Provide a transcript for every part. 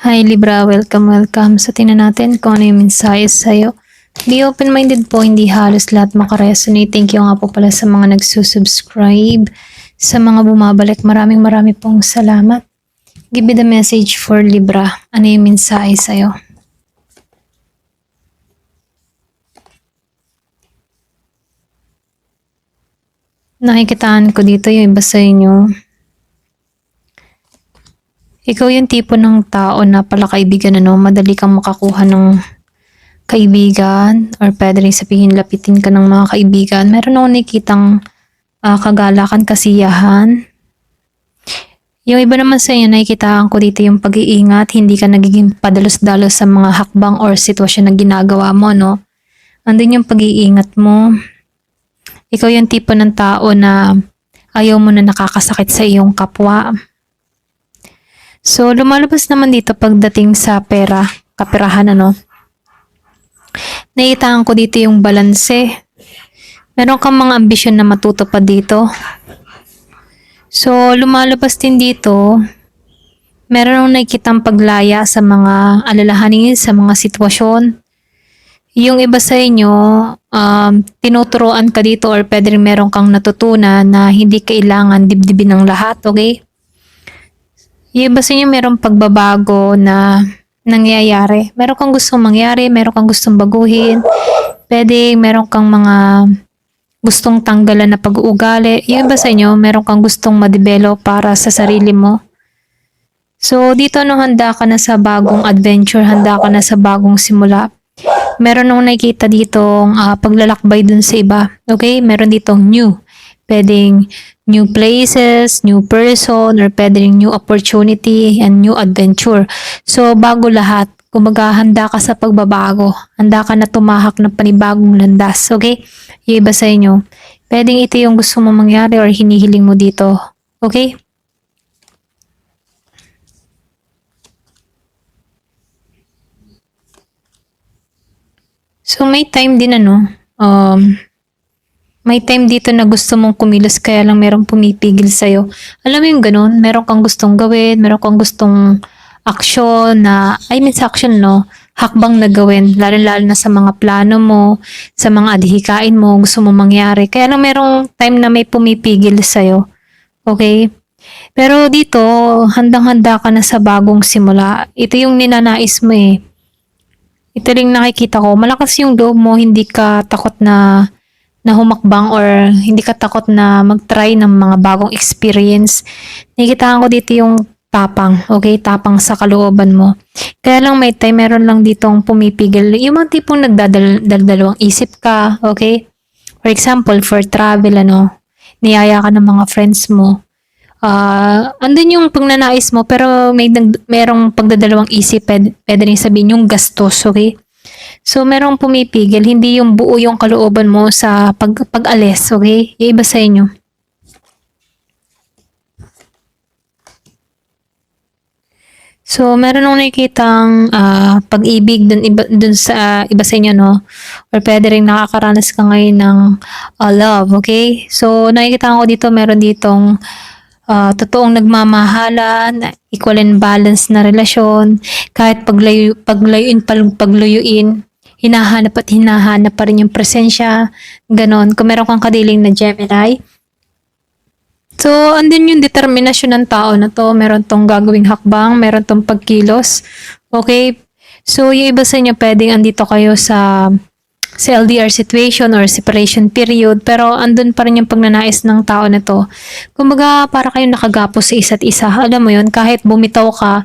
Hi Libra, welcome. So tingnan natin kung ano yung mensahe sa'yo. Be open-minded po, hindi halos lahat makaresonate. Thank you nga po pala sa mga nagsusubscribe, sa mga bumabalik. Maraming pong salamat. Give me the message for Libra. Ano yung mensahe sa'yo? Nakikitaan ko dito yung iba sa inyo. Ikaw yung tipo ng tao na pala kaibigan, madali kang makakuha ng kaibigan or pwede rin sabihin lapitin ka ng mga kaibigan. Meron akong nakikitang kagalakan, kasiyahan. Yung iba naman sa inyo, nakikitaan ko dito yung pag-iingat, hindi ka nagiging padalos-dalos sa mga hakbang or sitwasyon na ginagawa mo, no? Andun yung pag-iingat mo. Ikaw yung tipo ng tao na ayaw mo na nakakasakit sa iyong kapwa. So, lumalabas naman dito pagdating sa pera, kaperahan, Naiitaan ko dito yung balanse. Meron kang mga ambisyon na matutupad dito. So, lumalabas din dito, meron akong nakikitang paglaya sa mga alalahanin, sa mga sitwasyon. Yung iba sa inyo, tinuturuan ka dito or pwede rin meron kang natutunan na hindi kailangan dibdibin ng lahat, okay? Yung iba sa inyo merong pagbabago na nangyayari. Meron kang gustong mangyari, meron kang gustong baguhin. Pwede meron kang mga gustong tanggalan na pag-uugali. Yung iba sa inyo, meron kang gustong ma-develop para sa sarili mo. So, dito nung handa ka na sa bagong adventure, handa ka na sa bagong simula, meron nung nakikita ditong paglalakbay dun sa iba. Okay? Meron ditong new. Pwedeng new places, new person, or pwedeng new opportunity and new adventure. So, bago lahat, kumbaga handa ka sa pagbabago. Handa ka na tumahak ng panibagong landas. Okay? Yung iba sa inyo, pwedeng ito yung gusto mo mangyari or hinihiling mo dito. Okay? So, may time din may time dito na gusto mong kumilos kaya lang merong pumipigil sa'yo. Alam mo yung ganun, meron kang gustong gawin, meron kang gustong aksyon na, sa action hakbang na gawin, lalo na sa mga plano mo, sa mga adhikain mo, gusto mo mangyari. Kaya lang merong time na may pumipigil sa'yo. Okay? Pero dito, handang-handa ka na sa bagong simula. Ito yung ninanais mo eh. Ito rin nakikita ko, malakas yung loob mo, hindi ka takot na humakbang or hindi ka takot na mag-try ng mga bagong experience. Nakikitaan ko dito yung tapang, okay? Tapang sa kalooban mo. Kaya lang may time, meron lang ditong pumipigil. Yung mga tipong nagdadalawang isip ka, okay? For example, for travel, niyaya ka ng mga friends mo. Andun yung pagnanais mo, pero merong pagdadalawang isip, pwede rin sabihin yung gastos, okay? So, merong pumipigil, hindi yung buo yung kalooban mo sa pag-alis, okay? Yung iba sa inyo. So, meron nung nakikitang pag-ibig dun sa iba sa inyo, Or pwede rin nakakaranas ka ngayon ng love, okay? So, nakikita ko dito, meron ditong totoong nagmamahalan, equal and balanced na relasyon, kahit pagluyuin, hinahanap pa rin yung presensya, ganon. Kung meron kang kadiling na Gemini. So, andun yung determinasyon ng tao na to. Meron tong gagawing hakbang, meron tong pagkilos. Okay? So, yung iba sa inyo, pwedeng andito kayo sa LDR situation or separation period, pero andun pa rin yung pagnanais ng tao na to. Kumbaga, para kayong nakagapos sa isa't isa. Alam mo yun, kahit bumitaw ka,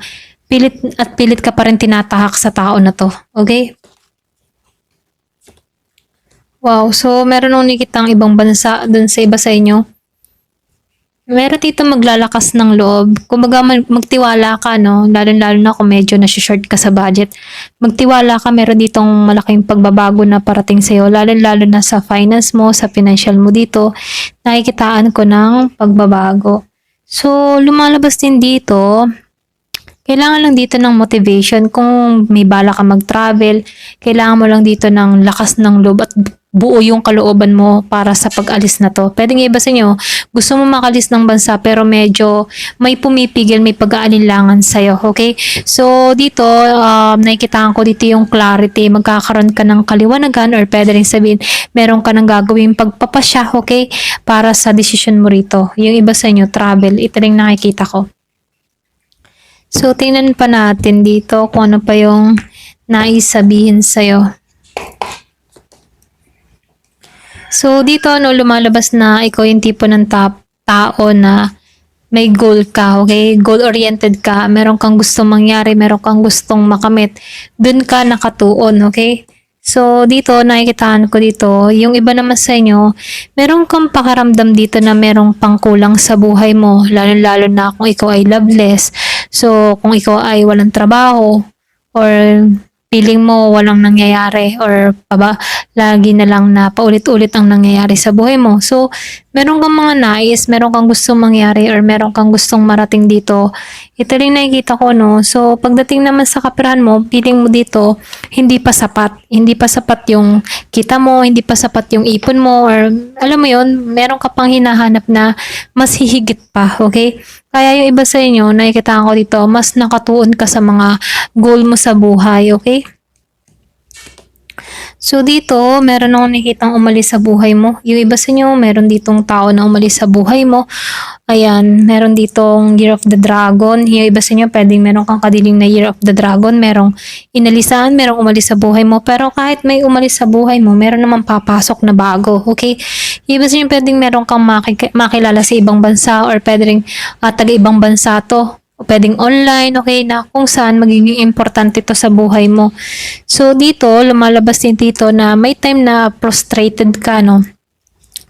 pilit ka pa rin tinatahak sa tao na to. Okay? Wow, so meron nung nakikitang ibang bansa dun sa iba sa inyo. Meron dito maglalakas ng loob. Kumbaga magtiwala ka, Lalo na kung medyo nasi-short ka sa budget. Magtiwala ka, meron ditong malaking pagbabago na parating sa'yo. Lalo na sa finance mo, sa financial mo dito. Nakikitaan ko ng pagbabago. So, lumalabas din dito. Kailangan lang dito ng motivation. Kung may bala ka mag-travel, kailangan mo lang dito ng lakas ng loob at buo yung kalooban mo para sa pag-alis na to. Pwedeng iba sa inyo, gusto mo makalis ng bansa pero medyo may pumipigil, may pag-aalinlangan sa'yo, okay? So, dito, nakikitaan ko dito yung clarity, magkakaroon ka ng kaliwanagan or pwede rin sabihin, meron ka ng gagawing pagpapasya, okay? Para sa decision mo rito. Yung iba sa inyo, travel, ito rin nakikita ko. So, tingnan pa natin dito kung ano pa yung nais sabihin sa'yo. So, dito, lumalabas na ikaw yung tipo ng tao na may goal ka, okay? Goal-oriented ka. Meron kang gustong mangyari, meron kang gustong makamit. Dun ka nakatuon, okay? So, dito, nakikitaan ko dito, yung iba naman sa inyo, meron kang pakaramdam dito na merong pangkulang sa buhay mo, lalo-lalo na kung ikaw ay loveless. So, kung ikaw ay walang trabaho, or feeling mo walang nangyayari or lagi na lang na paulit-ulit ang nangyayari sa buhay mo. So, meron kang mga nais, meron kang gustong mangyari or meron kang gustong marating dito. Ito rin nakikita ko, no? So, pagdating naman sa kaperahan mo, feeling mo dito, hindi pa sapat. Hindi pa sapat yung kita mo, hindi pa sapat yung ipon mo or alam mo yon, meron ka pang hinahanap na mas hihigit pa, okay? Kaya yung iba sa inyo, nakikita ko dito, mas nakatuon ka sa mga goal mo sa buhay, okay? So dito, meron akong nakikitang umalis sa buhay mo. Yung iba sa inyo, meron ditong tao na umalis sa buhay mo. Ayan, meron ditong Year of the Dragon. Yung iba sa inyo, pwedeng meron kang kadiling na Year of the Dragon. Merong inalisan, merong umalis sa buhay mo. Pero kahit may umalis sa buhay mo, meron naman papasok na bago, okay? Yung iba sa inyo, pwedeng meron kang makilala sa ibang bansa or pwedeng taga-ibang bansa to. O pwedeng online, okay, na kung saan magiging importante to sa buhay mo. So, dito, lumalabas din dito na may time na frustrated ka, no?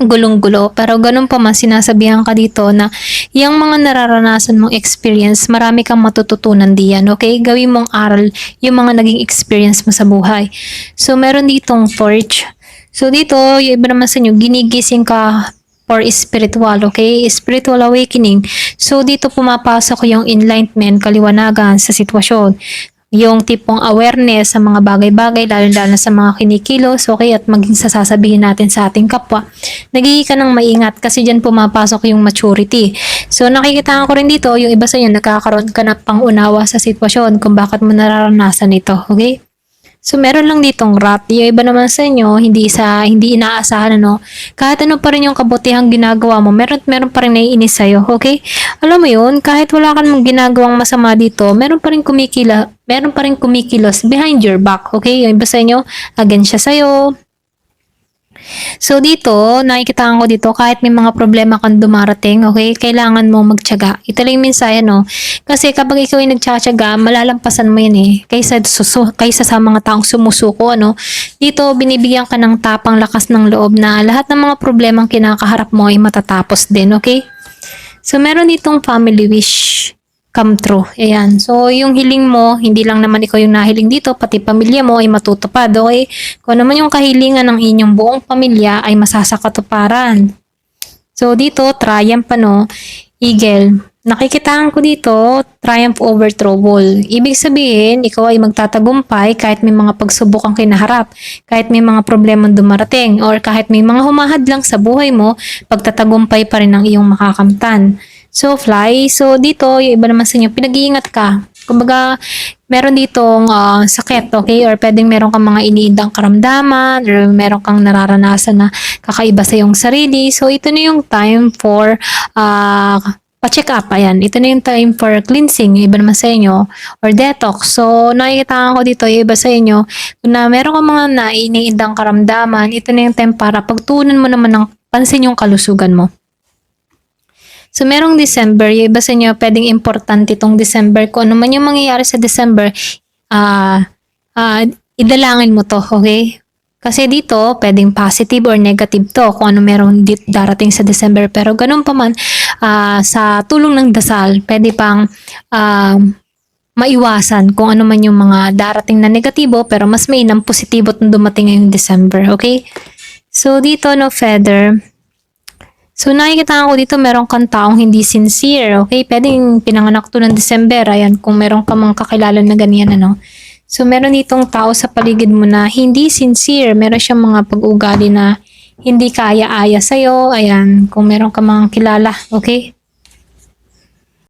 Gulong-gulo. Pero ganun pa man, sinasabihan ka dito na yung mga nararanasan mong experience, marami kang matututunan diyan, okay? Gawin mong aral yung mga naging experience mo sa buhay. So, meron ditong torch. So, dito, yung iba naman sa inyo, ginigising ka for spiritual, okay? Spiritual awakening. So, dito pumapasok yung enlightenment, kaliwanagan sa sitwasyon. Yung tipong awareness sa mga bagay-bagay, lalo-lalo sa mga kinikilos, okay? At maging sasabihin natin sa ating kapwa. Nagiging ka ng maingat kasi dyan pumapasok yung maturity. So, nakikita ko rin dito, yung iba sa inyo, nagkakaroon ka na pang-unawa sa sitwasyon kung bakit mo nararanasan ito, okay? So, meron lang ditong rat. Yung iba naman sa inyo, hindi inaasahan, ano. Kahit ano pa rin yung kabutihang ginagawa mo, meron pa rin naiinis sa'yo, okay? Alam mo yun, kahit wala ka namang ginagawang masama dito, meron pa rin kumikilos behind your back, okay? Yung iba sa inyo, against siya sa'yo. So, dito, nakikita ko dito, kahit may mga problema kang dumarating, okay, kailangan mo magtiyaga. Ito lang yung mensahe, no? Kasi kapag ikaw ay nagtsatsaga, malalampasan mo yan eh. Kaysa sa mga taong sumusuko, ano? Dito, binibigyan ka ng tapang lakas ng loob na lahat ng mga problemang kinakaharap mo ay matatapos din, okay? So, meron ditong family wish come true. Ayan. So, yung hiling mo, hindi lang naman ikaw yung nahiling dito, pati pamilya mo ay matutupad, okay? Kung naman yung kahilingan ng inyong buong pamilya ay masasakatuparan. So, dito, triumph, no? Eagle. Nakikitaan ko dito, triumph over trouble. Ibig sabihin, ikaw ay magtatagumpay kahit may mga pagsubok ang kinaharap, kahit may mga problemang dumarating, or kahit may mga humahadlang sa buhay mo, pagtatagumpay pa rin ang iyong makakamtan. So, fly. So, dito, yung iba naman sa inyo, pinag-iingat ka. Kumbaga, meron ditong sakit, okay? Or pwedeng meron kang mga iniindang karamdaman or meron kang nararanasan na kakaiba sa iyong sarili. So, ito na yung time for pa-check up. Ayan. Ito na yung time for cleansing. Yung iba naman sa inyo. Or detox. So, nakikita ko dito, yung iba sa inyo, na meron kang mga iniindang karamdaman, ito na yung time para pagtuunan mo naman ng pansin yung kalusugan mo. So, merong December, yung iba sa inyo, pwedeng importante itong December. Kung ano man yung mangyayari sa December, idalangin mo to, okay? Kasi dito, pwedeng positive or negative to kung ano meron darating sa December. Pero ganun pa man, sa tulong ng dasal, pwede pang maiwasan kung ano man yung mga darating na negatibo, pero mas mainam positibo itong dumating ngayong December, okay? So, dito, no, feather. So, nakikita ko dito, meron kang taong hindi sincere, okay? Pwedeng pinanganak to ng December, ayan, kung meron ka mga kakilala na ganyan, ano. So, meron itong tao sa paligid mo na hindi sincere. Meron siyang mga pag-ugali na hindi kaya-aya sa'yo. Ayan, kung meron ka mga kilala, okay?